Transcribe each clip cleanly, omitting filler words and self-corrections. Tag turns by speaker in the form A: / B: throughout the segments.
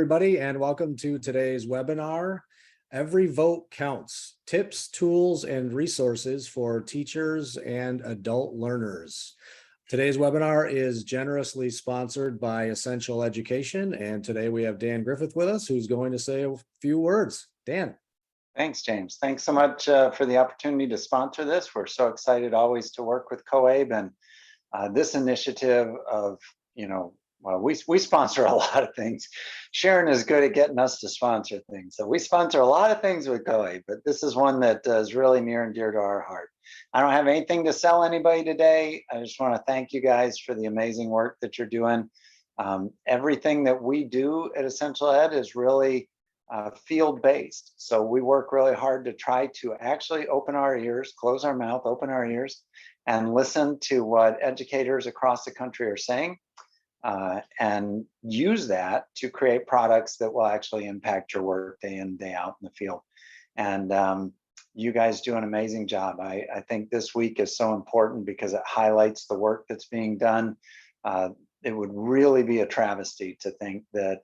A: everybody, and welcome to today's webinar, Every Vote Counts, Tips, Tools, and Resources for Teachers and Adult Learners. Today's webinar is generously sponsored by Essential Education, and today we have Dan Griffith with us, who's going to say a few words. Dan.
B: Thanks, James. Thanks so much for the opportunity to sponsor this. We're so excited always to work with COABE and this initiative of, well, we sponsor a lot of things. Sharon is good at getting us to sponsor things. So we sponsor a lot of things with COABE, but this is one that is really near and dear to our heart. I don't have anything to sell anybody today. I just want to thank you guys for the amazing work that you're doing. Everything that we do at Essential Ed is really field-based. So we work really hard to try to actually open our ears, close our mouth, open our ears, and listen to what educators across the country are saying. And use that to create products that will actually impact your work day in, day out in the field. And you guys do an amazing job. I think this week is so important because it highlights the work that's being done. It would really be a travesty to think that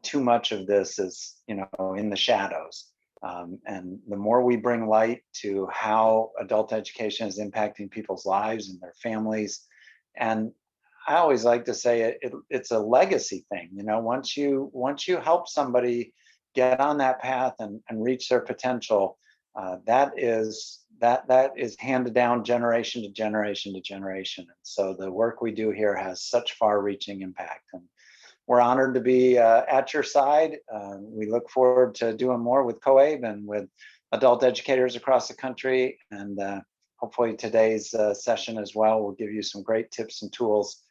B: too much of this is, in the shadows. And the more we bring light to how adult education is impacting people's lives and their families, and I always like to say it's a legacy thing. Once you help somebody get on that path and reach their potential, that is handed down generation to generation to generation. And so the work we do here has such far-reaching impact, and we're honored to be at your side. We look forward to doing more with COABE and with adult educators across the country. And hopefully today's session as well will give you some great tips and tools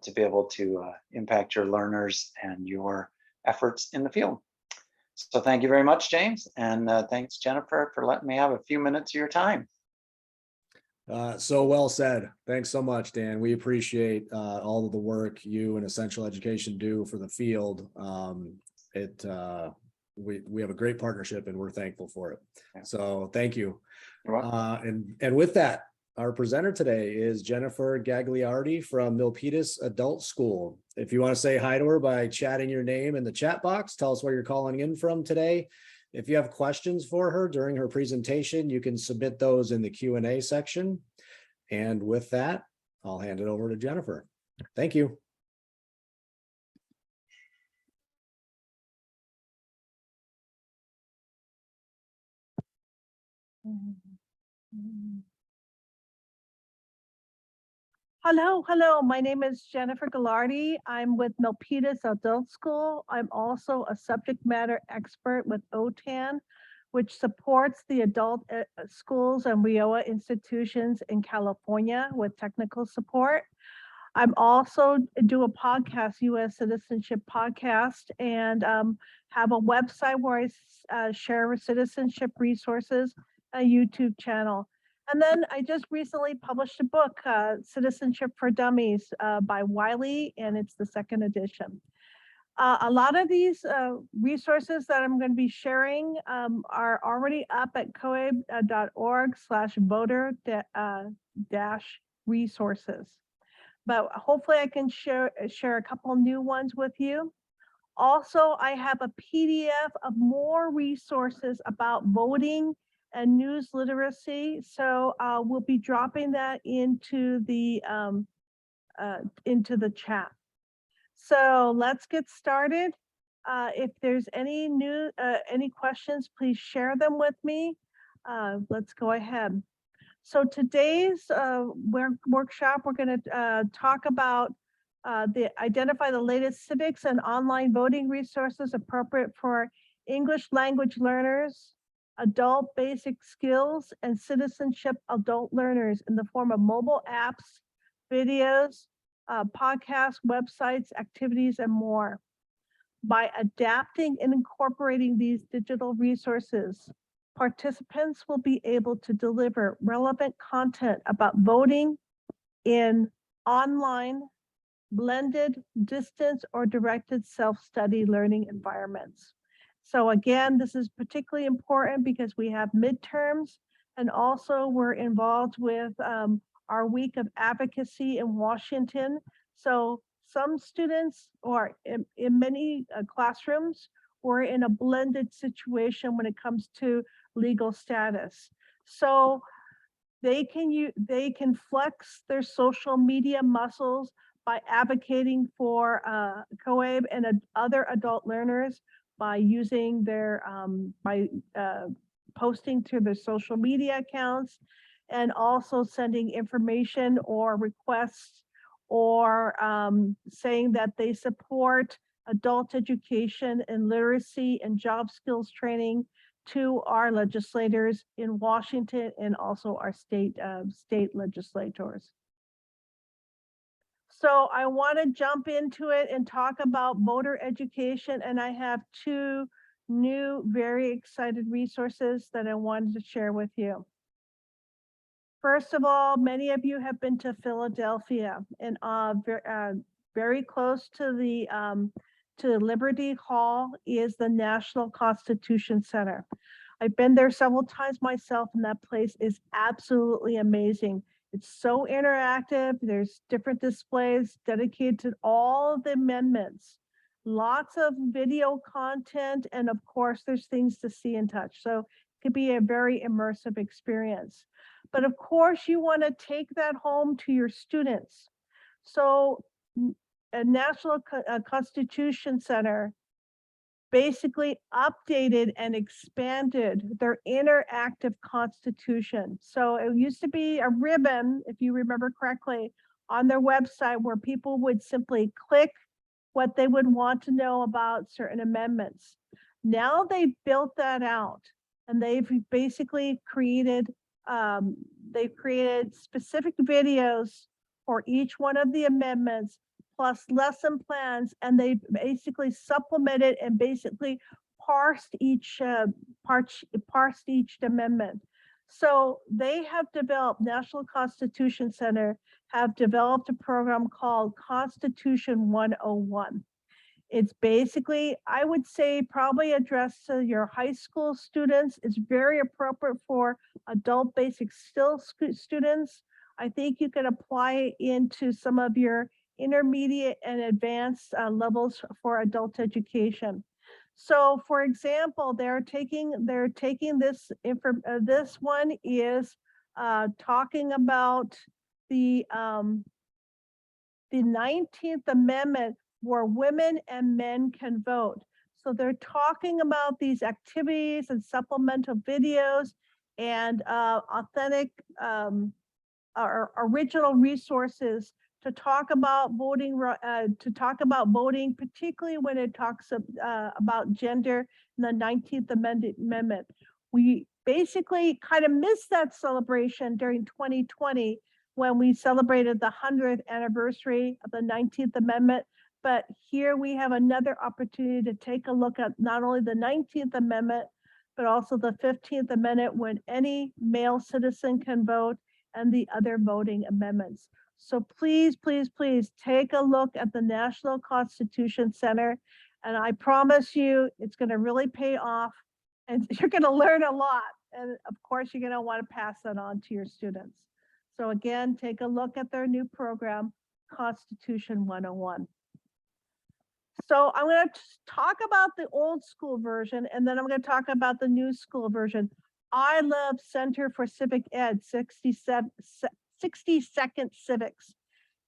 B: to be able to impact your learners and your efforts in the field. So thank you very much, James. And thanks, Jennifer, for letting me have a few minutes of your time.
A: So well said. Thanks so much, Dan. We appreciate all of the work you and Essential Education do for the field. We have a great partnership and we're thankful for it. Yeah. So thank you. And with that, our presenter today is Jennifer Gagliardi from Milpitas Adult School. If you want to say hi to her by chatting your name in the chat box, tell us where you're calling in from today. If you have questions for her during her presentation, you can submit those in the Q&A section. And with that, I'll hand it over to Jennifer. Thank you.
C: Hello. My name is Jennifer Gagliardi. I'm with Milpitas Adult School. I'm also a subject matter expert with OTAN, which supports the adult schools and WIOA institutions in California with technical support. I'm also do a podcast, U.S. Citizenship Podcast, and have a website where I share citizenship resources, a YouTube channel. And then I just recently published a book, Citizenship for Dummies by Wiley, and it's the second edition. A lot of these resources that I'm going to be sharing are already up at coab.org/voter-resources. But hopefully I can share a couple new ones with you. Also, I have a PDF of more resources about voting and news literacy. So we'll be dropping that into the chat. So let's get started. If there's any questions, please share them with me. Let's go ahead. So today's workshop, we're going to talk about identify the latest civics and online voting resources appropriate for English language learners, adult basic skills, and citizenship adult learners in the form of mobile apps, videos, podcasts, websites, activities, and more. By adapting and incorporating these digital resources, participants will be able to deliver relevant content about voting in online, blended, distance, or directed self-study learning environments. So again, this is particularly important because we have midterms, and also we're involved with our week of advocacy in Washington. So some students, or in many classrooms, we're in a blended situation when it comes to legal status. So they can flex their social media muscles by advocating for COABE and other adult learners by using their posting to their social media accounts, and also sending information or requests, or saying that they support adult education and literacy and job skills training to our legislators in Washington and also our state legislators. So I want to jump into it and talk about voter education, and I have two new, very excited resources that I wanted to share with you. First of all, many of you have been to Philadelphia, and very close to Liberty Hall is the National Constitution Center. I've been there several times myself, and that place is absolutely amazing. It's so interactive. There's different displays dedicated to all of the amendments, lots of video content, and of course, there's things to see and touch. So it could be a very immersive experience. But of course, you want to take that home to your students. So a National Constitution Center basically updated and expanded their interactive constitution. So it used to be a ribbon, if you remember correctly, on their website where people would simply click what they would want to know about certain amendments. Now they've built that out, and they've basically created specific videos for each one of the amendments, plus lesson plans, and they basically supplemented and basically parsed each amendment. So they have developed, National Constitution Center have developed a program called Constitution 101. It's basically, I would say, probably addressed to your high school students. It's very appropriate for adult basic skills students. I think you can apply it into some of your intermediate and advanced levels for adult education. So for example, they're taking this, this one is talking about the 19th Amendment, where women and men can vote. So they're talking about these activities and supplemental videos and authentic or original resources to talk about voting, particularly when it talks about gender in the 19th Amendment. We basically kind of missed that celebration during 2020 when we celebrated the 100th anniversary of the 19th Amendment. But here we have another opportunity to take a look at not only the 19th Amendment, but also the 15th Amendment, when any male citizen can vote, and the other voting amendments. So please, please, please take a look at the National Constitution Center. And I promise you, it's going to really pay off, and you're going to learn a lot. And of course, you're going to want to pass that on to your students. So again, take a look at their new program, Constitution 101. So I'm going to talk about the old school version, and then I'm going to talk about the new school version. I love Center for Civic Ed, 60-second civics.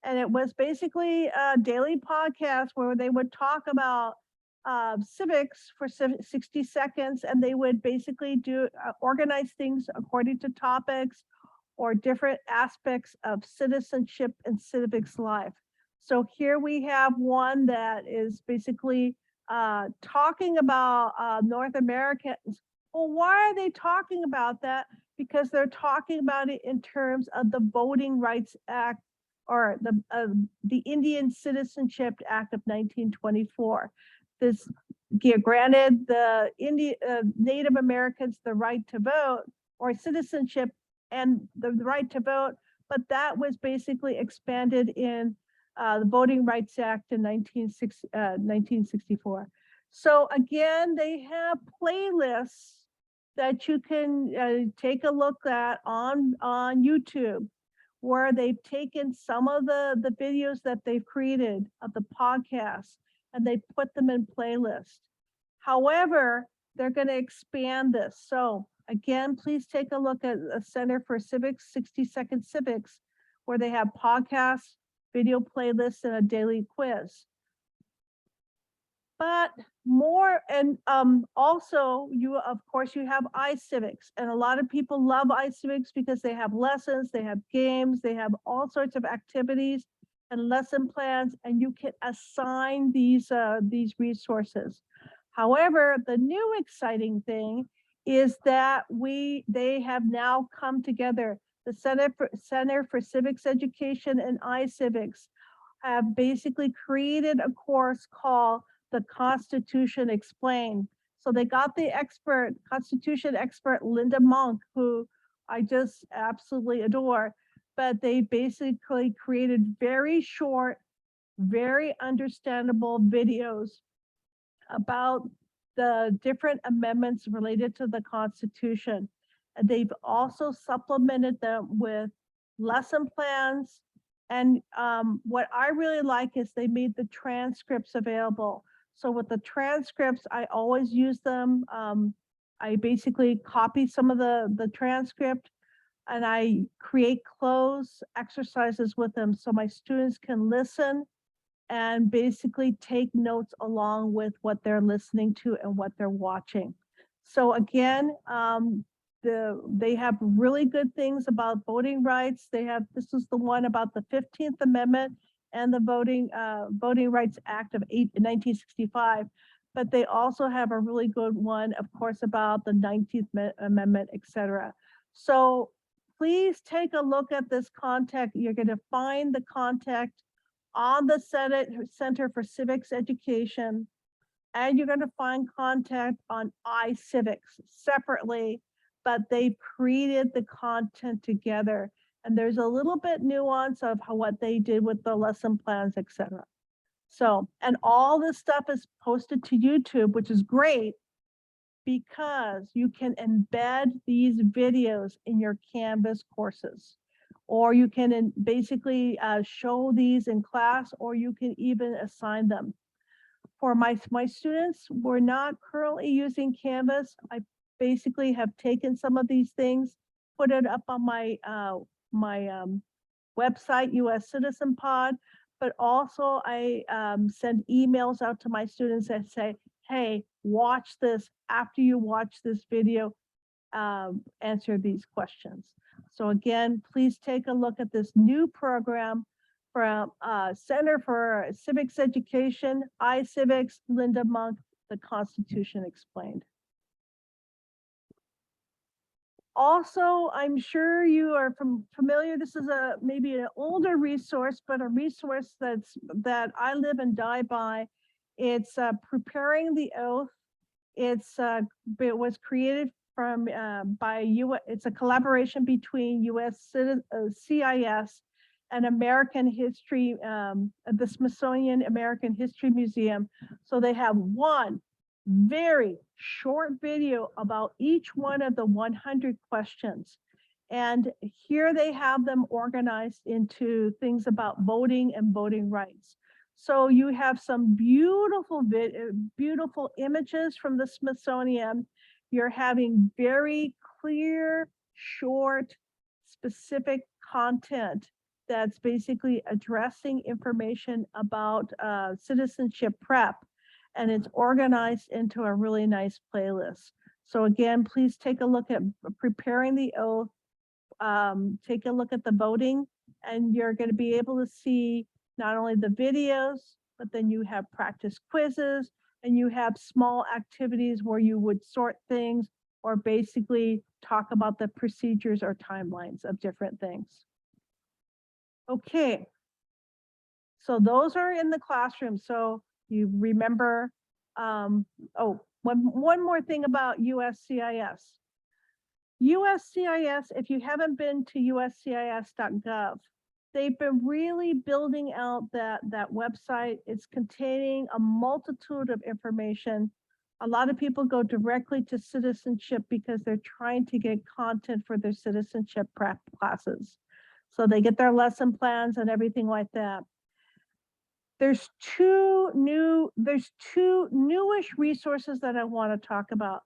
C: And it was basically a daily podcast where they would talk about civics for 60 seconds, and they would basically do organize things according to topics or different aspects of citizenship and civics life. So here we have one that is basically talking about North Americans. Well, why are they talking about that? Because they're talking about it in terms of the Voting Rights Act, or the Indian Citizenship Act of 1924. This granted the Native Americans the right to vote, or citizenship and the right to vote, but that was basically expanded in the Voting Rights Act in 1964. So again, they have playlists that you can take a look at on YouTube, where they've taken some of the videos that they've created of the podcasts and they put them in playlists. However, they're going to expand this. So again, please take a look at the Center for Civics, 60-Second Civics, where they have podcasts, video playlists, and a daily quiz. But more, and also of course you have iCivics, and a lot of people love iCivics because they have lessons, they have games, they have all sorts of activities and lesson plans, and you can assign these resources. However, the new exciting thing is that they have now come together. The Center for Civics Education and iCivics have basically created a course called the Constitution Explained. So they got the Constitution expert, Linda Monk, who I just absolutely adore, but they basically created very short, very understandable videos about the different amendments related to the Constitution. And they've also supplemented them with lesson plans. And what I really like is they made the transcripts available. So with the transcripts, I always use them. I basically copy some of the transcript and I create Cloze exercises with them so my students can listen and basically take notes along with what they're listening to and what they're watching. So again, they have really good things about voting rights. This is the one about the 15th Amendment and the Voting Rights Act of 1965. But they also have a really good one, of course, about the 19th Amendment, etc. So please take a look at this content. You're going to find the content on the Center for Civics Education, and you're going to find content on iCivics separately, but they created the content together. And there's a little bit nuance of what they did with the lesson plans, etc. So, and all this stuff is posted to YouTube, which is great because you can embed these videos in your Canvas courses, or you can basically show these in class, or you can even assign them. For my students, we're not currently using Canvas. I basically have taken some of these things, put it up on my website, US Citizen Pod, but also I send emails out to my students that say, hey, watch this. After you watch this video, answer these questions. So again, please take a look at this new program from Center for Civics Education, iCivics, Linda Monk, the Constitution Explained. Also, I'm sure you are familiar, this is maybe an older resource, but a resource that I live and die by. It's Preparing the Oath. It was created by it's a collaboration between US CIS and American History, the Smithsonian American History Museum. So they have one very short video about each one of the 100 questions. And here they have them organized into things about voting and voting rights. So you have some beautiful images from the Smithsonian. You're having very clear, short, specific content that's basically addressing information about citizenship prep. And it's organized into a really nice playlist. So again, please take a look at Preparing the Oath, take a look at the voting, and you're going to be able to see not only the videos, but then you have practice quizzes, and you have small activities where you would sort things or basically talk about the procedures or timelines of different things. Okay, so those are in the classroom. So you remember, one more thing about USCIS. USCIS, if you haven't been to uscis.gov, they've been really building out that website. It's containing a multitude of information. A lot of people go directly to citizenship because they're trying to get content for their citizenship prep classes. So they get their lesson plans and everything like that. There's two newish resources that I want to talk about.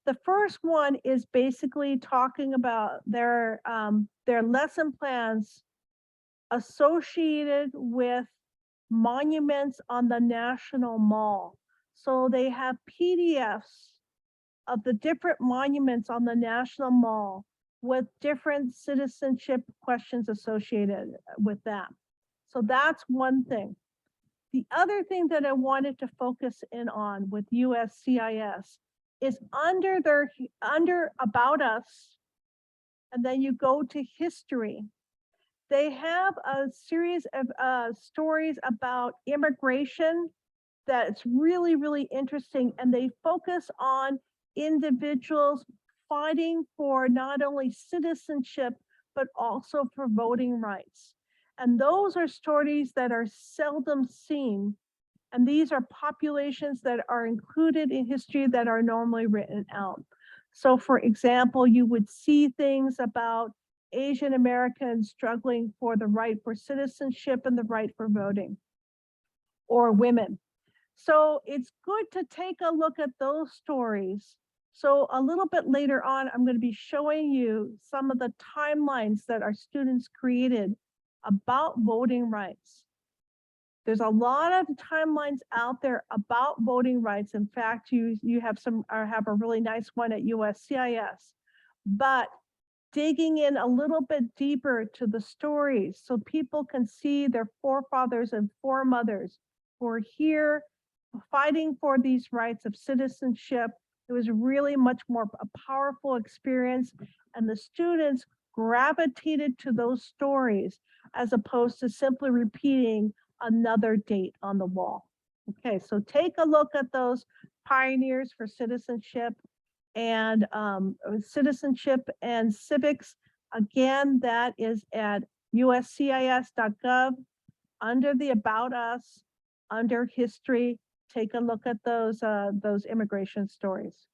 C: The first one is basically talking about their lesson plans associated with monuments on the National Mall. So they have PDFs of the different monuments on the National Mall with different citizenship questions associated with that. So that's one thing. The other thing that I wanted to focus in on with USCIS is under About Us, and then you go to History. They have a series of stories about immigration that's really, really interesting. And they focus on individuals fighting for not only citizenship, but also for voting rights. And those are stories that are seldom seen. And these are populations that are included in history that are normally written out. So for example, you would see things about Asian Americans struggling for the right for citizenship and the right for voting, or women. So it's good to take a look at those stories. So a little bit later on, I'm going to be showing you some of the timelines that our students created about voting rights. There's a lot of timelines out there about voting rights. In fact, you have a really nice one at USCIS, but digging in a little bit deeper to the stories so people can see their forefathers and foremothers who are here fighting for these rights of citizenship. It was really much more a powerful experience, and the students gravitated to those stories as opposed to simply repeating another date on the wall. Okay, so take a look at those pioneers for citizenship and civics. Again, that is at uscis.gov under the About Us, under History. Take a look at those immigration stories.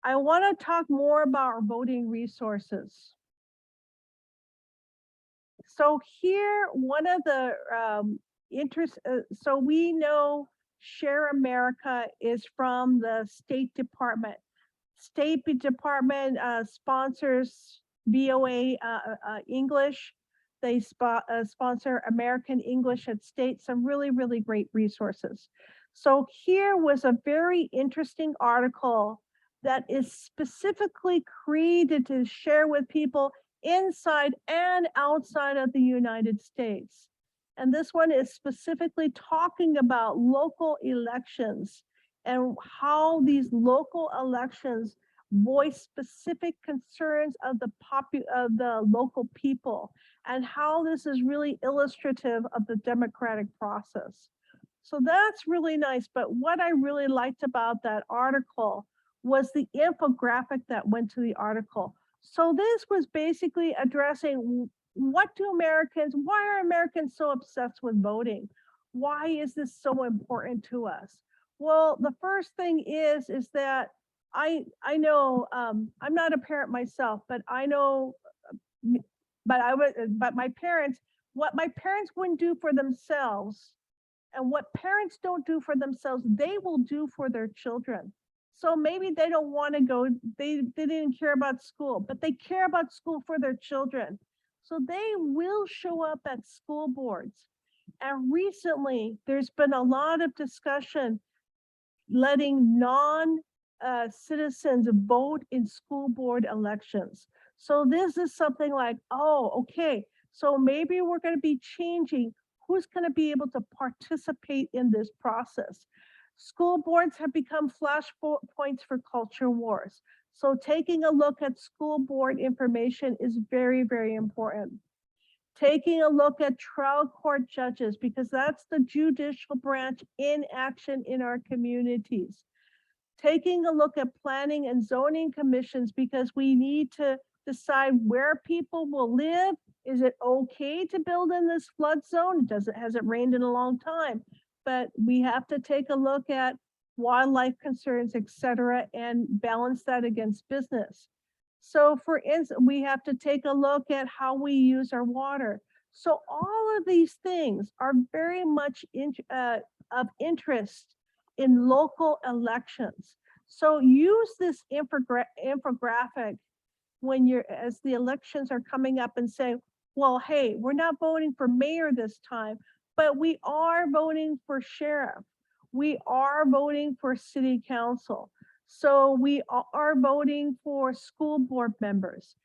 C: I want to talk more about our voting resources. So here, one of the so we know Share America is from the State Department. State Department sponsors VOA English. They sponsor American English at State, some really, really great resources. So here was a very interesting article that is specifically created to share with people inside and outside of the United States. And this one is specifically talking about local elections and how these local elections voice specific concerns of the local people, and how this is really illustrative of the democratic process. So that's really nice. But what I really liked about that article was the infographic that went to the article. So this was basically addressing why are Americans so obsessed with voting? Why is this so important to us? Well, the first thing is that I know I'm not a parent myself, but I know, but my parents, what my parents wouldn't do for themselves, and what parents don't do for themselves, they will do for their children. So maybe they don't want to go, they didn't care about school, but they care about school for their children. So they will show up at school boards. And recently, there's been a lot of discussion letting non-citizens vote in school board elections. So this is something like, oh, okay, so maybe we're going to be changing who's going to be able to participate in this process. School boards have become flashpoints for culture wars. So taking a look at school board information is very, very important. Taking a look at trial court judges, because that's the judicial branch in action in our communities. Taking a look at planning and zoning commissions, because we need to decide where people will live. Is it okay to build in this flood zone? Hasn't rained in a long time, but we have to take a look at wildlife concerns, et cetera, and balance that against business. So for instance, we have to take a look at how we use our water. So all of these things are very much of interest in local elections. So use this infographic when as the elections are coming up and say, well, hey, we're not voting for mayor this time, but we are voting for sheriff. We are voting for city council. So we are voting for school board members.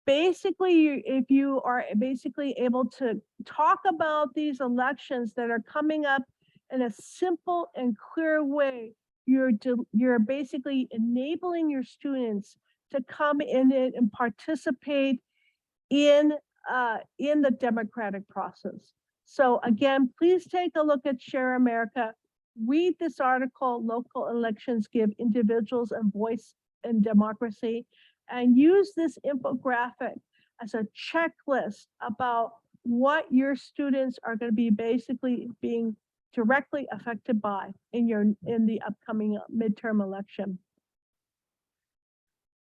C: Basically, if you are basically able to talk about these elections that are coming up in a simple and clear way, you're basically enabling your students to come in it and participate in the democratic process. So again, please take a look at Share America. Read this article, Local Elections Give Individuals a Voice in Democracy, and use this infographic as a checklist about what your students are going to be basically being directly affected by in the upcoming midterm election.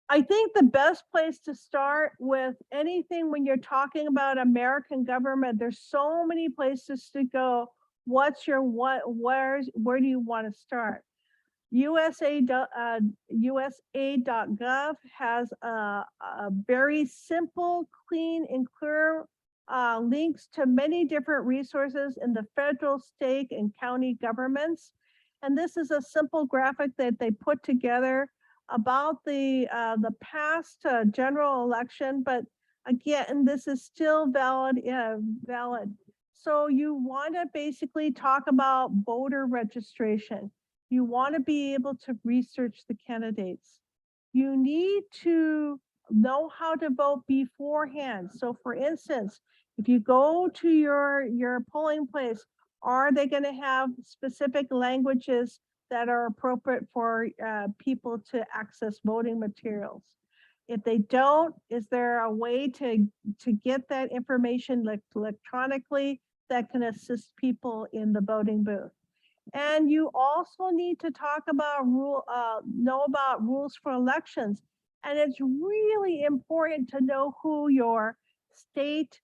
C: I think the best place to start with anything when you're talking about American government, there's so many places to go. Where do you want to start? USA.gov has a very simple, clean, and clear links to many different resources in the federal, state, and county governments. And this is a simple graphic that they put together about the past general election, but again, this is still valid. So you want to basically talk about voter registration. You want to be able to research the candidates. You need to know how to vote beforehand. So for instance, if you go to your polling place, are they going to have specific languages that are appropriate for people to access voting materials? If they don't, is there a way to get that information electronically that can assist people in the voting booth? And you also need to talk about know about rules for elections. And it's really important to know who your state's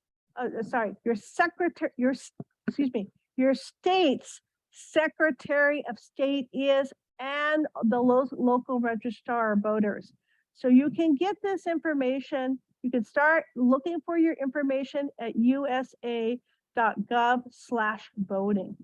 C: Secretary of State is, and the local registrar of voters. So you can get this information. You can start looking for your information at usa.gov/voting.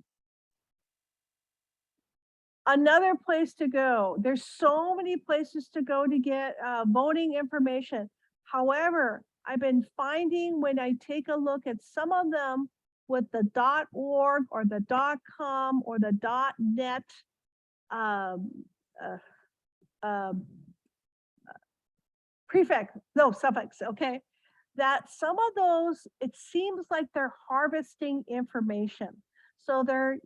C: Another place to go. There's so many places to go to get voting information. However, I've been finding when I take a look at some of them with the .org or the .com or the .net suffix, okay? That some of those, it seems like they're harvesting information. So they're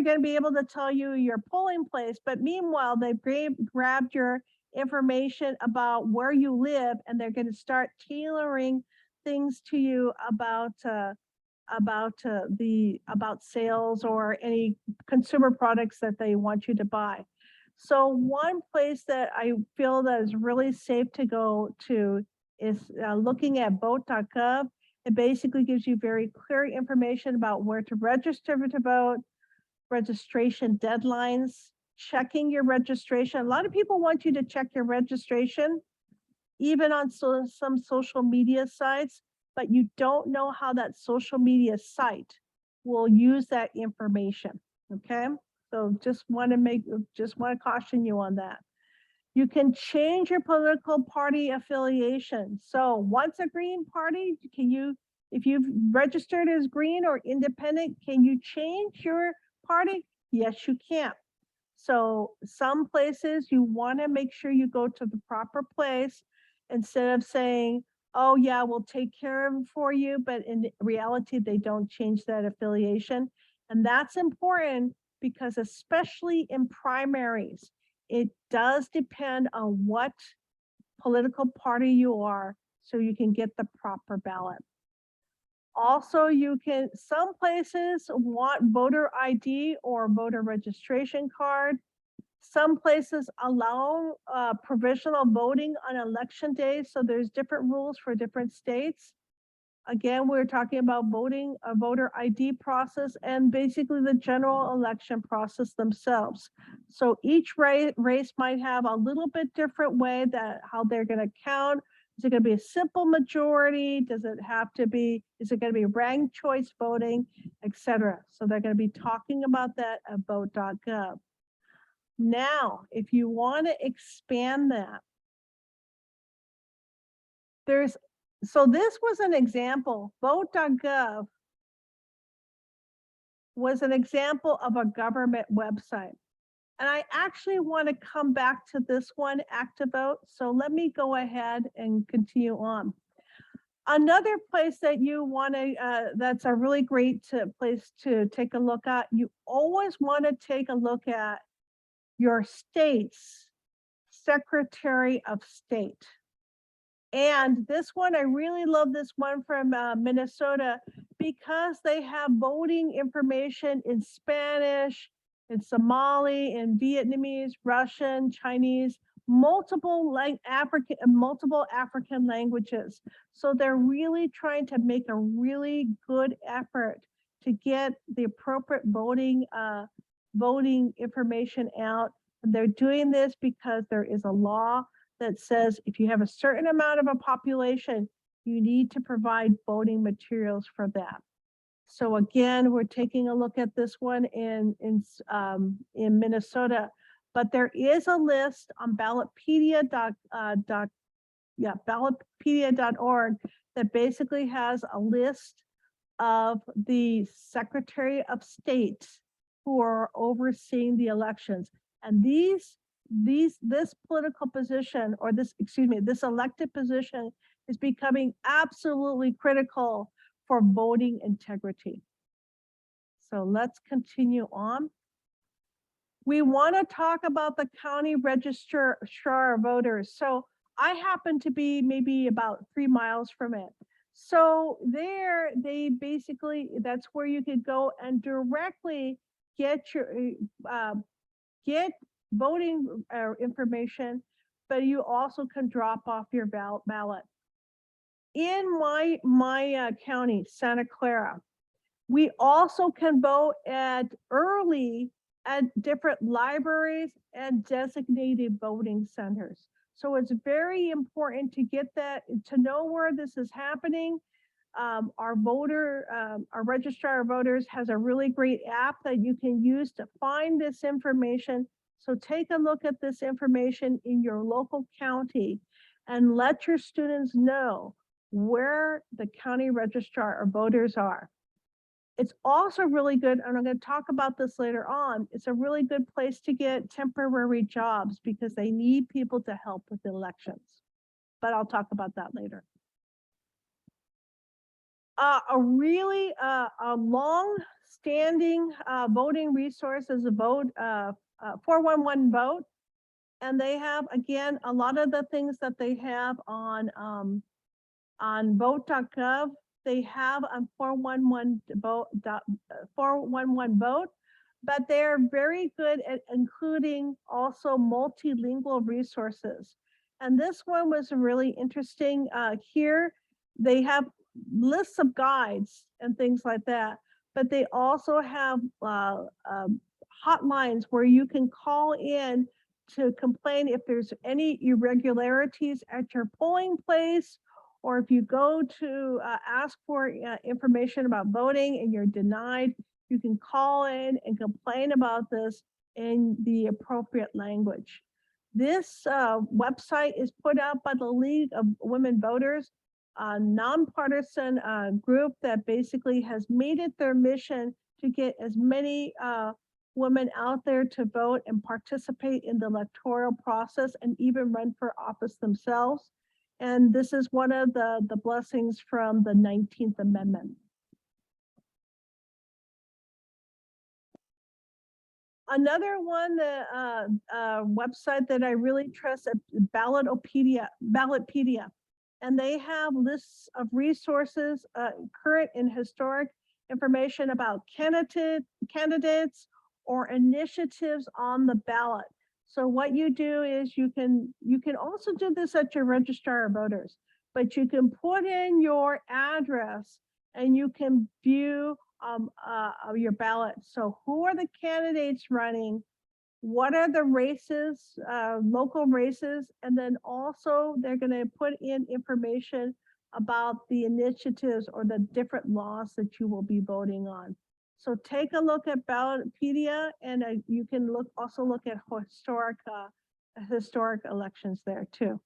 C: going to be able to tell you your polling place, but meanwhile, they've grabbed your information about where you live, and they're going to start tailoring things to you about sales or any consumer products that they want you to buy. So one place that I feel that is really safe to go to is looking at vote.gov. It basically gives you very clear information about where to register to vote, registration deadlines, checking your registration. A lot of people want you to check your registration, even on some social media sites, but you don't know how that social media site will use that information, okay? So just want to caution you on that. You can change your political party affiliation. So once a Green Party, if you've registered as Green or Independent, can you change your party? Yes, you can. So some places you want to make sure you go to the proper place instead of saying, oh yeah, we'll take care of it for you, but in reality, they don't change that affiliation. And that's important because especially in primaries, it does depend on what political party you are, so you can get the proper ballot. Also, some places want voter ID or voter registration card. Some places allow provisional voting on election day, so there's different rules for different states. Again, we're talking about voting, a voter ID process, and basically the general election process themselves. So each race might have a little bit different way that how they're going to count. Is it going to be a simple majority? Does it have to be, is it going to be ranked choice voting, etc.? So they're going to be talking about that at vote.gov. Now, if you want to expand that, so this was an example. Vote.gov was an example of a government website. And I actually want to come back to this one, ActiVote. So let me go ahead and continue on. Another place that you want to, that's a really great place to take a look at, you always want to take a look at your state's Secretary of State. And this one, I really love this one from Minnesota because they have voting information in Spanish, in Somali, in Vietnamese, Russian, Chinese, multiple African languages. So they're really trying to make a really good effort to get the appropriate voting information out. And they're doing this because there is a law that says if you have a certain amount of a population, you need to provide voting materials for that. So again, we're taking a look at this one in Minnesota, but there is a list on ballotpedia.org that basically has a list of the Secretary of State who are overseeing the elections. And this political position, or this elected position is becoming absolutely critical for voting integrity. So let's continue on. We want to talk about the county registrar of voters. So I happen to be maybe about 3 miles from it. So there, they basically, that's where you could go and directly get your voting information, but you also can drop off your ballot. In my county, Santa Clara, we also can vote early at different libraries and designated voting centers. So it's very important to get that, to know where this is happening. Our registrar of voters has a really great app that you can use to find this information. So take a look at this information in your local county and let your students know where the county registrar of voters are. It's also really good, and I'm going to talk about this later on, it's a really good place to get temporary jobs because they need people to help with elections. But I'll talk about that later. A really long-standing voting resource is a 411 Vote. And they have, again, a lot of the things that they have on vote.gov, they have on 411 Vote, but they're very good at including also multilingual resources. And this one was really interesting. Here, they have lists of guides and things like that, but they also have hotlines where you can call in to complain if there's any irregularities at your polling place, or if you go to ask for information about voting and you're denied, you can call in and complain about this in the appropriate language. This website is put out by the League of Women Voters, a nonpartisan group that basically has made it their mission to get as many women out there to vote and participate in the electoral process and even run for office themselves. And this is one of the blessings from the 19th Amendment. Another one, the website that I really trust, Ballotpedia. And they have lists of resources, current and historic information about candidates or initiatives on the ballot. So what you do is you can also do this at your registrar of voters, but you can put in your address and you can view your ballot. So who are the candidates running? What are the races, local races? And then also they're going to put in information about the initiatives or the different laws that you will be voting on. So take a look at Ballotpedia, and you can also look at historic elections there too.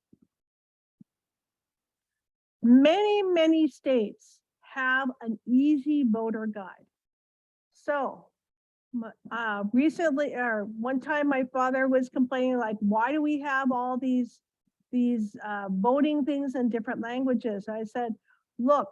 C: Many states have an easy voter guide. So recently, or one time, my father was complaining, like, why do we have all these voting things in different languages? I said, look,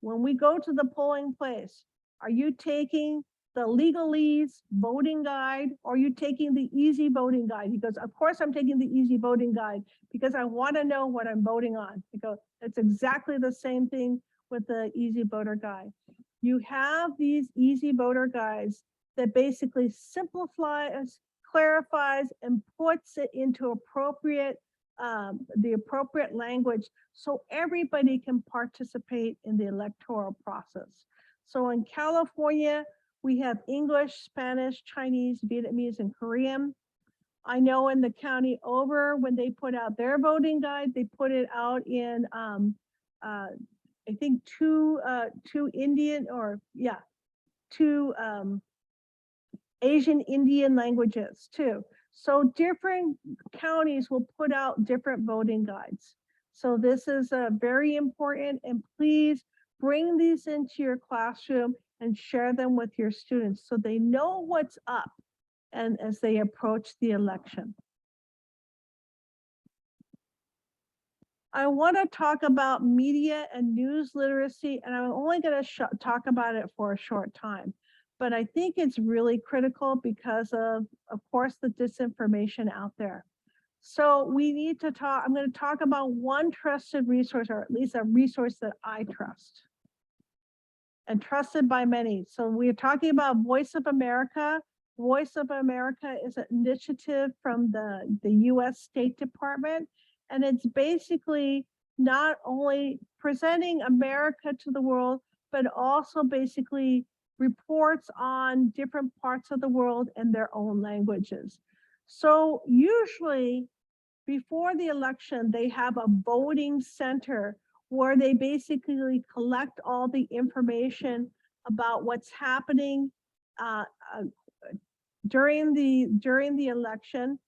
C: when we go to the polling place, are you taking the legalese voting guide, or are you taking the easy voting guide? He goes, of course I'm taking the easy voting guide because I want to know what I'm voting on. I go, it's exactly the same thing with the easy voter guide. You have these easy voter guides that basically simplifies, clarifies, and puts it into the appropriate language so everybody can participate in the electoral process. So in California, we have English, Spanish, Chinese, Vietnamese, and Korean. I know in the county over, when they put out their voting guide, they put it out in, I think two Asian Indian languages too. So different counties will put out different voting guides. So this is very important, and please bring these into your classroom and share them with your students so they know what's up and as they approach the election. I want to talk about media and news literacy, and I'm only going to talk about it for a short time. But I think it's really critical because of course, the disinformation out there. So we need to talk, I'm going to talk about one trusted resource, or at least a resource that I trust and trusted by many. So we're talking about Voice of America. Voice of America is an initiative from the US State Department. And it's basically not only presenting America to the world, but also basically reports on different parts of the world in their own languages. So usually before the election, they have a voting center where they basically collect all the information about what's happening during the election.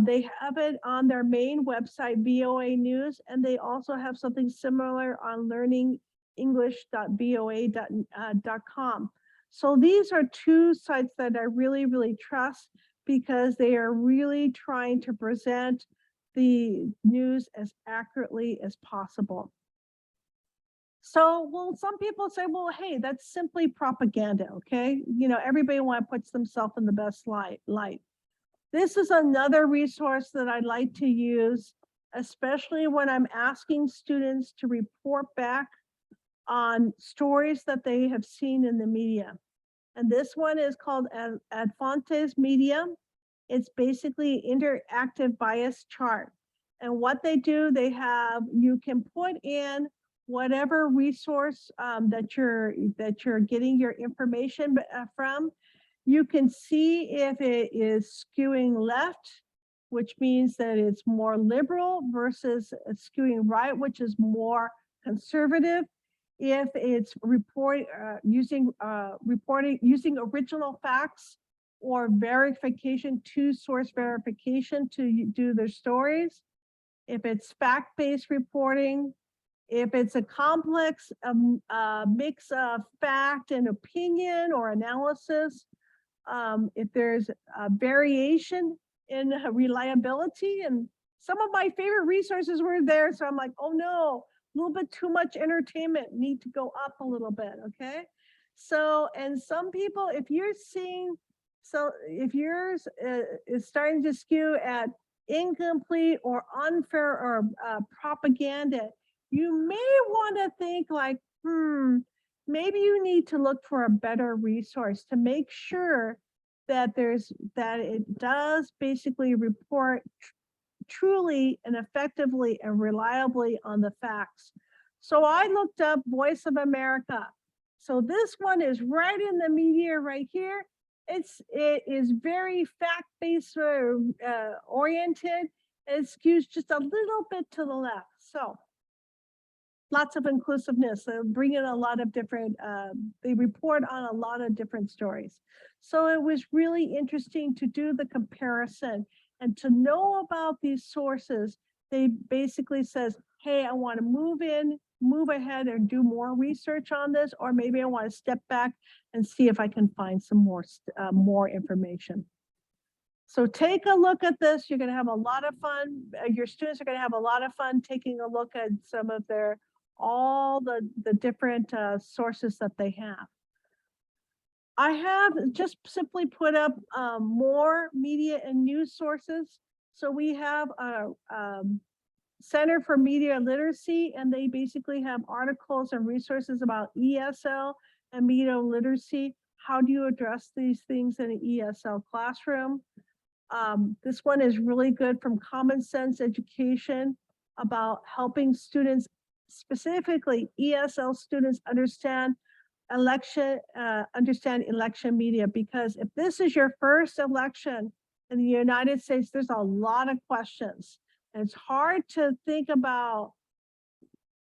C: They have it on their main website, VOA News, and they also have something similar on learningenglish.voa.com. So these are two sites that I really trust because they are really trying to present the news as accurately as possible. So, well, some people say, well, hey, that's simply propaganda, okay? You know, everybody puts themselves in the best light. This is another resource that I like to use, especially when I'm asking students to report back on stories that they have seen in the media. And this one is called Advantes Media. It's basically interactive bias chart. And what they do, you can put in whatever resource that you're getting your information from. You can see if it is skewing left, which means that it's more liberal, versus skewing right, which is more conservative. If it's using original facts or verification, two-source verification to do their stories. If it's fact-based reporting, if it's a complex mix of fact and opinion or analysis, if there's a variation in reliability, and some of my favorite resources were there. So I'm like, oh no, a little bit too much entertainment, need to go up a little bit, okay? So, and some people, if yours is starting to skew at incomplete or unfair or propaganda, you may want to think like, maybe you need to look for a better resource to make sure that it does basically report truly and effectively and reliably on the facts. So I looked up Voice of America. So this one is right in the media right here. It is very fact-based oriented. It skews just a little bit to the left. So lots of inclusiveness. They bring in a lot of different, they report on a lot of different stories. So it was really interesting to do the comparison and to know about these sources. They basically says, hey, I want to move ahead and do more research on this, or maybe I want to step back and see if I can find some more information. So take a look at this. You're going to have a lot of fun. Your students are going to have a lot of fun taking a look at some of all the different sources that they have. I have just simply put up more media and news sources. So we have a Center for Media Literacy, and they basically have articles and resources about ESL and media literacy. How do you address these things in an ESL classroom? This one is really good from Common Sense Education about helping students, specifically ESL students, understand election media, because if this is your first election in the United States, there's a lot of questions. And it's hard to think about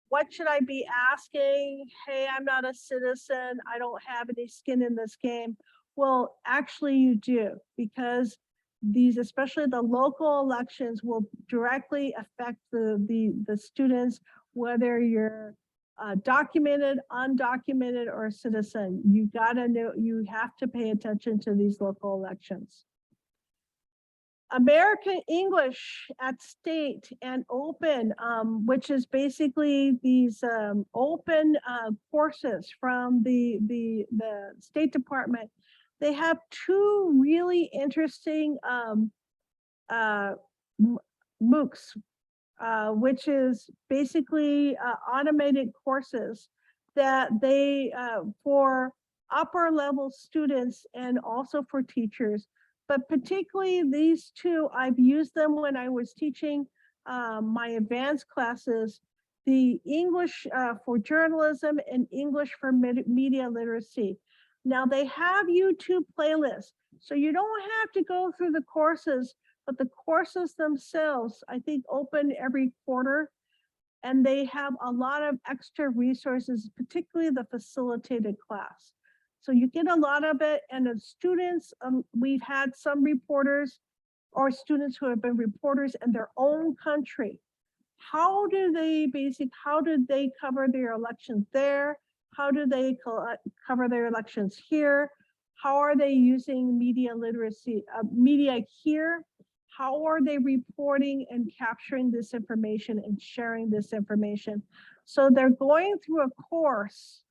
C: what should I be asking? Hey, I'm not a citizen. I don't have any skin in this game. Well, actually you do, because these, especially the local elections, will directly affect the students, whether you're documented, undocumented, or a citizen. You gotta know, you have to pay attention to these local elections. American English at State and Open, which is basically these open courses from the State Department. They have two really interesting MOOCs, which is basically automated courses that they for upper level students and also for teachers. But particularly these two, I've used them when I was teaching my advanced classes, the English for journalism and English for media literacy. Now they have YouTube playlists, so you don't have to go through the courses, but the courses themselves, I think, open every quarter, and they have a lot of extra resources, particularly the facilitated class. So you get a lot of it, and the students, we've had some reporters or students who have been reporters in their own country. How do they cover their elections there? How do they cover their elections here? How are they using media literacy, media here? How are they reporting and capturing this information and sharing this information? So they're going through a course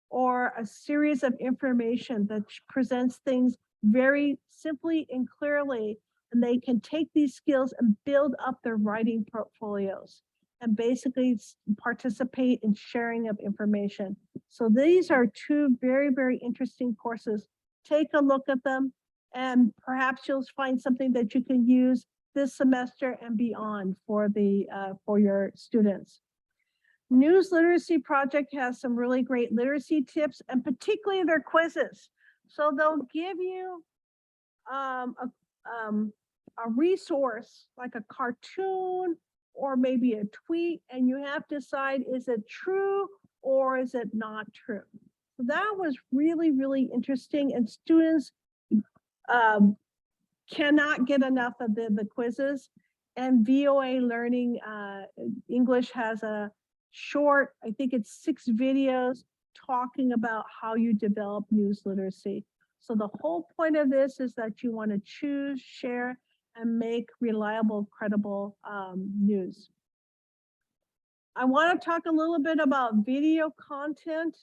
C: or a series of information that presents things very simply and clearly, and they can take these skills and build up their writing portfolios and basically participate in sharing of information. So these are two very, very interesting courses. Take a look at them, and perhaps you'll find something that you can use this semester and beyond for your students. News Literacy Project has some really great literacy tips, and particularly their quizzes. So they'll give you a resource like a cartoon or maybe a tweet, and you have to decide, is it true or is it not true? So that was really, really interesting, and students cannot get enough of the quizzes. And VOA Learning English has a short, I think it's 6 videos talking about how you develop news literacy. So the whole point of this is that you want to choose, share, and make reliable, credible news. I want to talk a little bit about video content.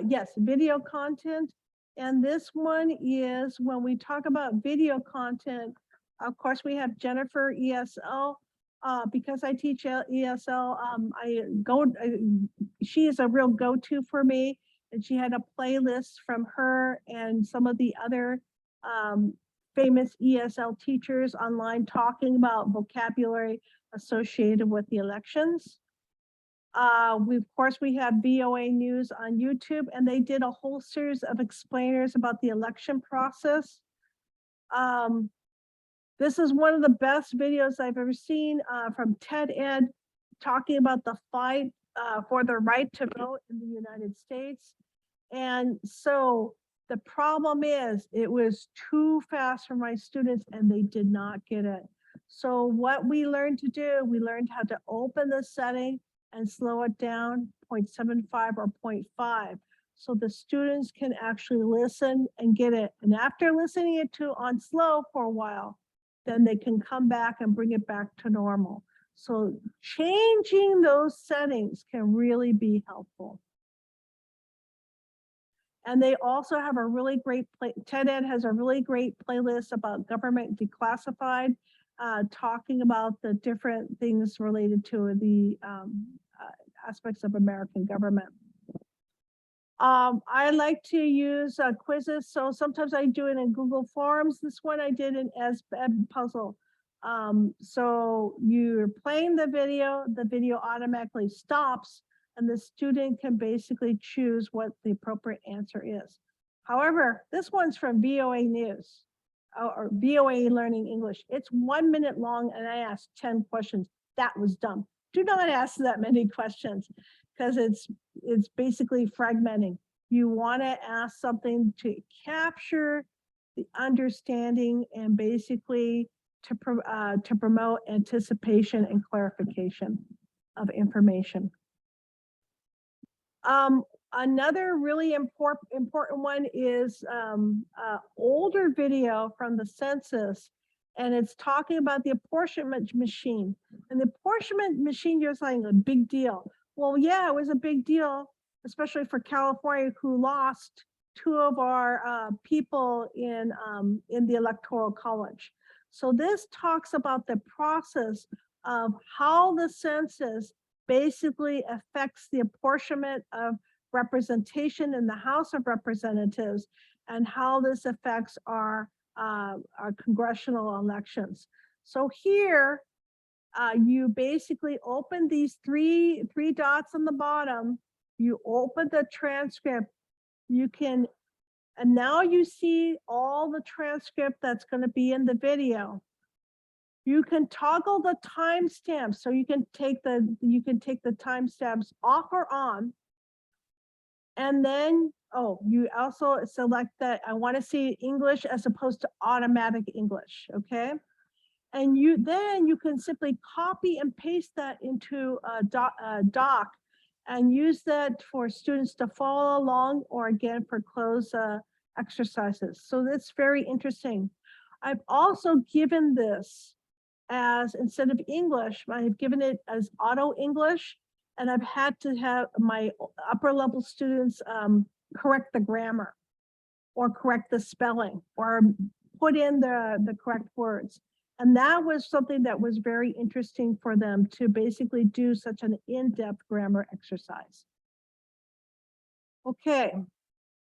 C: Yes, video content. And this one is, when we talk about video content, of course, we have Jennifer ESL. Because I teach ESL, she is a real go-to for me. and she had a playlist from her and some of the other famous ESL teachers online talking about vocabulary associated with the elections. Of course, we have VOA News on YouTube, and they did a whole series of explainers about the election process. This is one of the best videos I've ever seen from TED Ed, talking about the fight for the right to vote in the United States. And so the problem is it was too fast for my students and they did not get it. So what we learned to do, we learned how to open the setting and slow it down 0.75 or 0.5. So the students can actually listen and get it. And after listening it to on slow for a while, then they can come back and bring it back to normal. So changing those settings can really be helpful. And they also have a really great TED Ed has a really great playlist about government declassified, talking about the different things related to the aspects of American government. I like to use quizzes, so sometimes I do it in Google Forms. This one I did in ESL puzzle. So you're playing the video automatically stops, and the student can basically choose what the appropriate answer is. However, this one's from VOA News or VOA Learning English. It's 1 minute long, and I asked 10 questions. That was dumb. Do not ask that many questions because it's basically fragmenting. You want to ask something to capture the understanding and basically to promote anticipation and clarification of information. Another really important one is older video from the census, and it's talking about the apportionment machine. And the apportionment machine, you're saying a big deal. Well, yeah, it was a big deal, especially for California, who lost 2 of our people in the Electoral College. So this talks about the process of how the census basically affects the apportionment of representation in the House of Representatives and how this affects our congressional elections. So here, you basically open these three dots on the bottom, you open the transcript, you can, and now you see all the transcript that's going to be in the video. You can toggle the timestamps, so you can take the timestamps off or on. And then, oh, you also select that I want to see English as opposed to automatic English, okay? And then you can simply copy and paste that into a doc and use that for students to follow along, or again for Cloze exercises. So that's very interesting. I've also given this as, instead of English, I've given it as auto English, and I've had to have my upper level students correct the grammar or correct the spelling or put in the correct words. And that was something that was very interesting for them to basically do such an in-depth grammar exercise. Okay,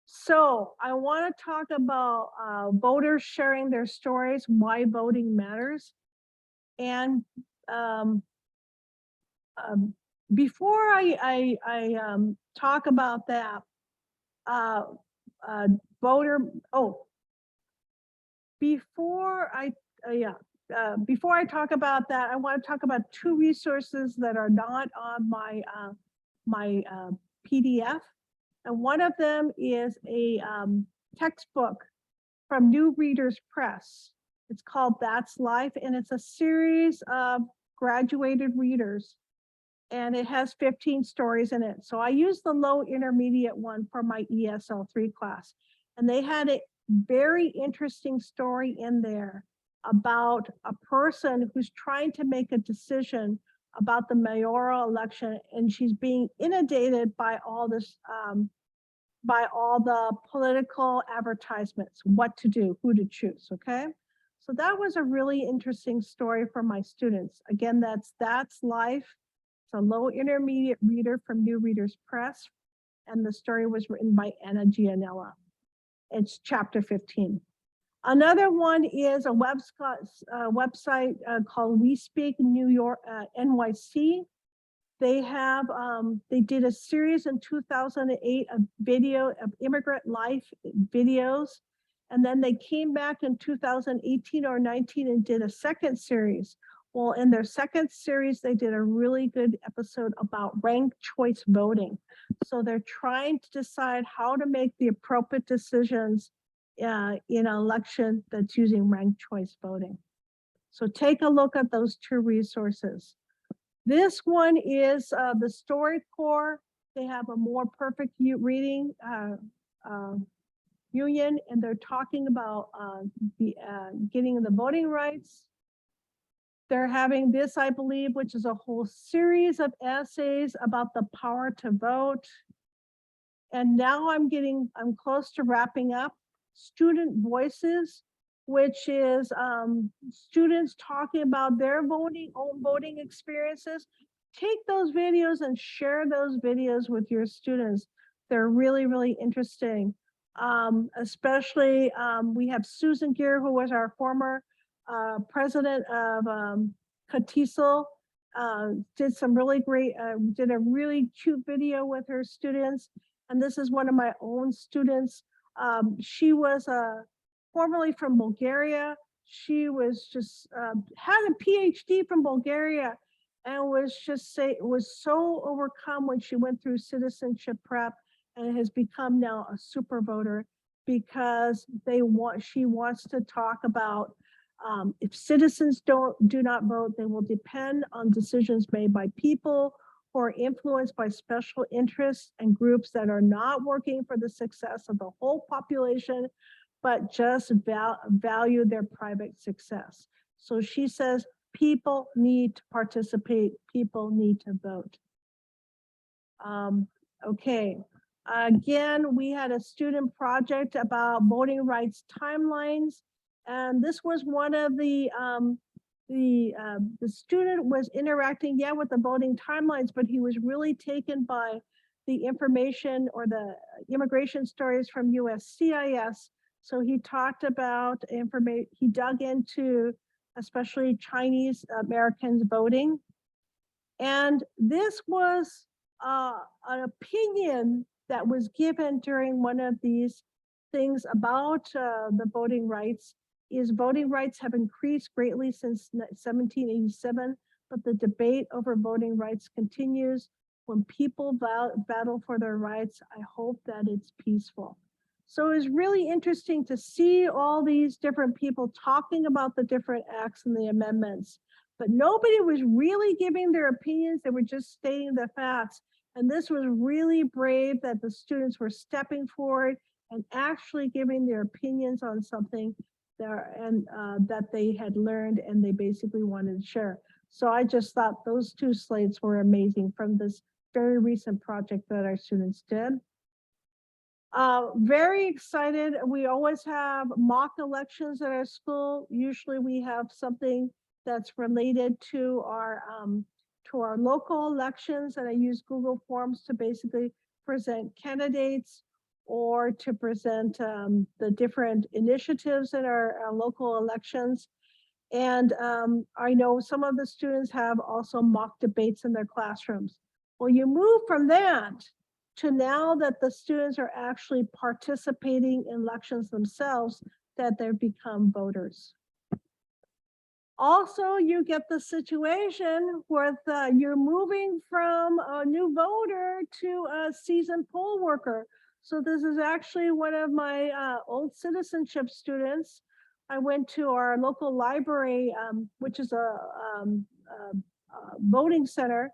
C: so I want to talk about voters sharing their stories, why voting matters. And before I talk about that, before I talk about that, I want to talk about 2 resources that are not on my PDF. And one of them is a textbook from New Readers Press. It's called That's Life, and it's a series of graduated readers, and it has 15 stories in it. So I used the low intermediate one for my ESL 3 class, and they had a very interesting story in there about a person who's trying to make a decision about the mayoral election, and she's being inundated by all this, by all the political advertisements, what to do, who to choose, okay? So that was a really interesting story for my students. Again, That's Life. It's a low intermediate reader from New Readers Press. and the story was written by Anna Gianella. It's chapter 15. Another one is a website called We Speak New York NYC. They have they did a series in 2008 of video of immigrant life videos, and then they came back in 2018 or 19 and did a second series. Well, in their second series, they did a really good episode about ranked choice voting. So they're trying to decide how to make the appropriate decisions in an election that's using ranked choice voting. So take a look at those two resources. This one is the StoryCorps. They have a more perfect reading union, and they're talking about getting the voting rights. They're having this, I believe, which is a whole series of essays about the power to vote. And now I'm close to wrapping up Student Voices, which is students talking about their own voting experiences. Take those videos and share those videos with your students. They're really, really interesting. Especially, we have Susan Gear, who was our former president of CATISL, did some really great, did a really cute video with her students. And this is one of my own students. She was formerly from Bulgaria. She was just had a PhD from Bulgaria, and was so overcome when she went through citizenship prep, and has become now a super voter because she wants to talk about if citizens do not vote, they will depend on decisions made by people who are influenced by special interests and groups that are not working for the success of the whole population, but just value their private success. So she says, people need to participate, people need to vote. Okay, again, we had a student project about voting rights timelines. And this was one of the student was interacting, with the voting timelines, but he was really taken by the information or the immigration stories from USCIS. So he talked about information, he dug into especially Chinese Americans voting. And this was an opinion that was given during one of these things about the voting rights. Is voting rights have increased greatly since 1787, but the debate over voting rights continues. When people battle for their rights, I hope that it's peaceful. So it's really interesting to see all these different people talking about the different acts and the amendments, but nobody was really giving their opinions. They were just stating the facts. And this was really brave that the students were stepping forward and actually giving their opinions on something that they had learned and they basically wanted to share. So I just thought those two slates were amazing from this very recent project that our students did. Very excited. We always have mock elections at our school. Usually we have something that's related to our local elections, and I use Google Forms to basically present candidates or to present the different initiatives in our local elections. And I know some of the students have also mock debates in their classrooms. Well, you move from that to now that the students are actually participating in elections themselves, that they've become voters. Also, you get the situation where you're moving from a new voter to a seasoned poll worker. So this is actually one of my old citizenship students. I went to our local library, which is a voting center.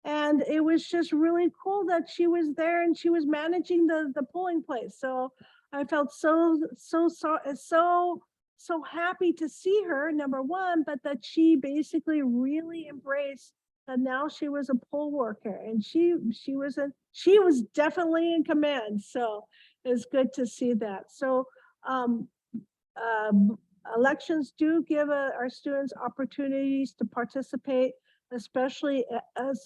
C: And it was just really cool that she was there and she was managing the polling place. So I felt so happy to see her, number one, but that she basically really embraced that now she was a poll worker, and she was definitely in command. So it's good to see that. So elections do give our students opportunities to participate, especially as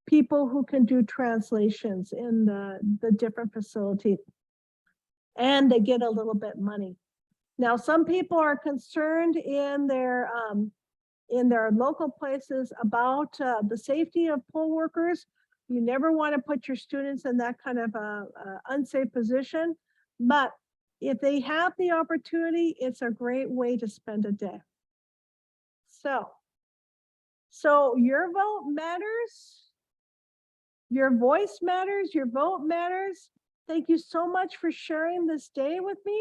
C: people who can do translations in the different facilities. And they get a little bit money. Now, some people are concerned in their local places about the safety of poll workers. You never want to put your students in that kind of unsafe position. But if they have the opportunity, it's a great way to spend a day. So your vote matters. Your voice matters. Your vote matters. Thank you so much for sharing this day with me.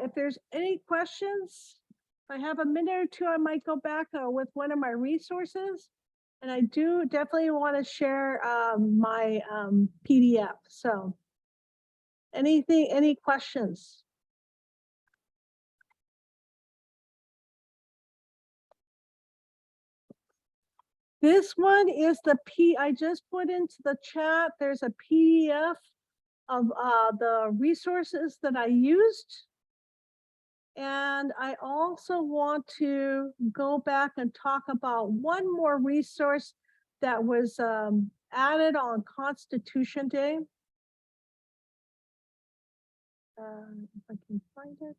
C: If there's any questions, if I have a minute or two, I might go back with one of my resources. And I do definitely want to share my PDF. So any questions? This one is I just put into the chat, there's a PDF of the resources that I used. And I also want to go back and talk about one more resource that was added on Constitution Day. If I can find it.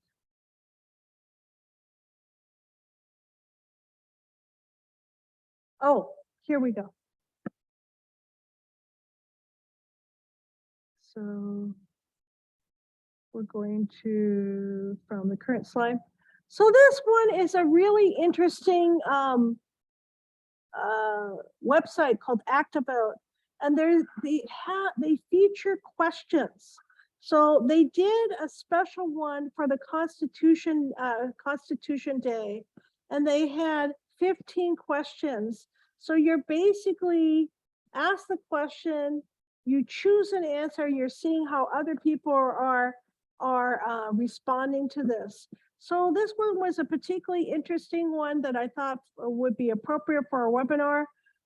C: Oh, here we go. So we're going to, from the current slide. So this one is a really interesting website called Activote, and they feature questions. So they did a special one for the Constitution Day, and they had 15 questions. So you're basically asked the question, you choose an answer, you're seeing how other people are responding to this. So this one was a particularly interesting one that I thought would be appropriate for a webinar.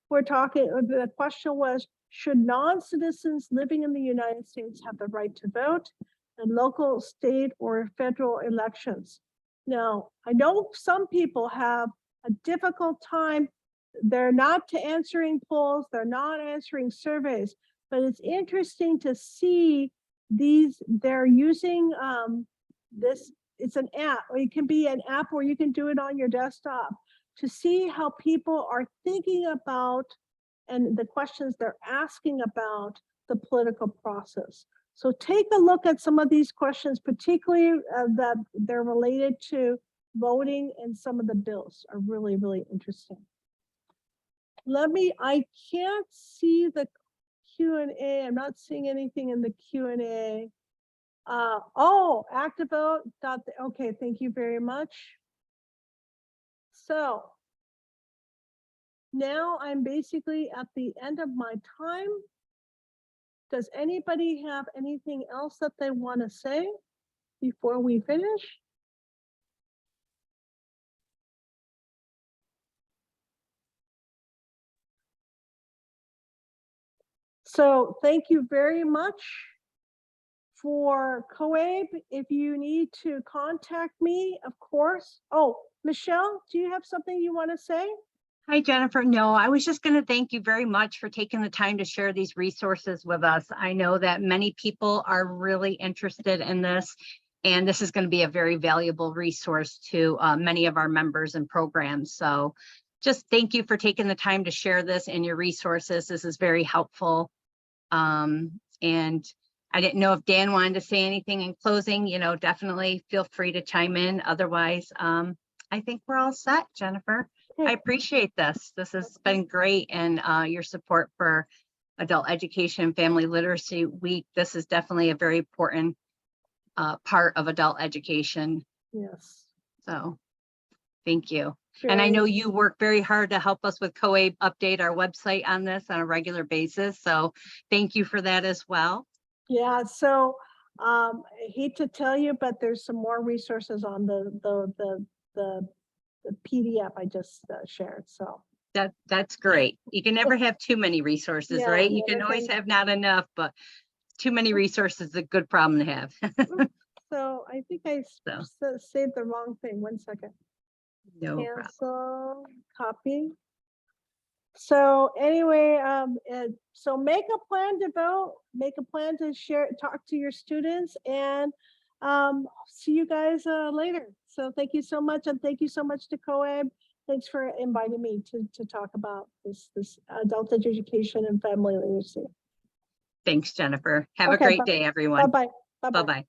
C: The question was, should non-citizens living in the United States have the right to vote in local, state, or federal elections? Now, I know some people have a difficult time. They're not answering polls, they're not answering surveys, but it's interesting to see they're using this. It's an app, or it can be an app where you can do it on your desktop to see how people are thinking about and the questions they're asking about the political process. So take a look at some of these questions, particularly that they're related to voting, and some of the bills are really, really interesting. I can't see the Q&A. I'm not seeing anything in the Q&A. Oh, Activote. Okay, thank you very much. So now I'm basically at the end of my time. Does anybody have anything else that they want to say before we finish? So thank you very much for COABE. If you need to contact me, of course. Oh, Michelle, do you have something you want to say?
D: Hi, Jennifer. No, I was just going to thank you very much for taking the time to share these resources with us. I know that many people are really interested in this, and this is going to be a very valuable resource to many of our members and programs. So just thank you for taking the time to share this and your resources. This is very helpful. And I didn't know if Dan wanted to say anything in closing. Definitely feel free to chime in. Otherwise, I think we're all set, Jennifer. I appreciate this. This has been great, and your support for Adult Education and Family Literacy Week. This is definitely a very important part of adult education.
C: Yes.
D: So thank you.
C: Sure.
D: And I know you work very hard to help us with COABE update our website on this on a regular basis. So thank you for that as well.
C: Yeah, so I hate to tell you, but there's some more resources on the PDF I just shared. So
D: that's great. You can never have too many resources,
C: yeah,
D: right? You can always have not enough, but too many resources is a good problem to have.
C: So I think I saved the wrong thing. 1 second.
D: No
C: Cancel, copy. So anyway, so make a plan to vote, make a plan to share, talk to your students, and see you guys later. So thank you so much, and thank you so much to COAB. Thanks for inviting me to talk about this adult education and family literacy.
D: Thanks, Jennifer. Have a
C: Okay,
D: great day, everyone.
C: Bye-bye. Bye-bye.
D: Bye-bye.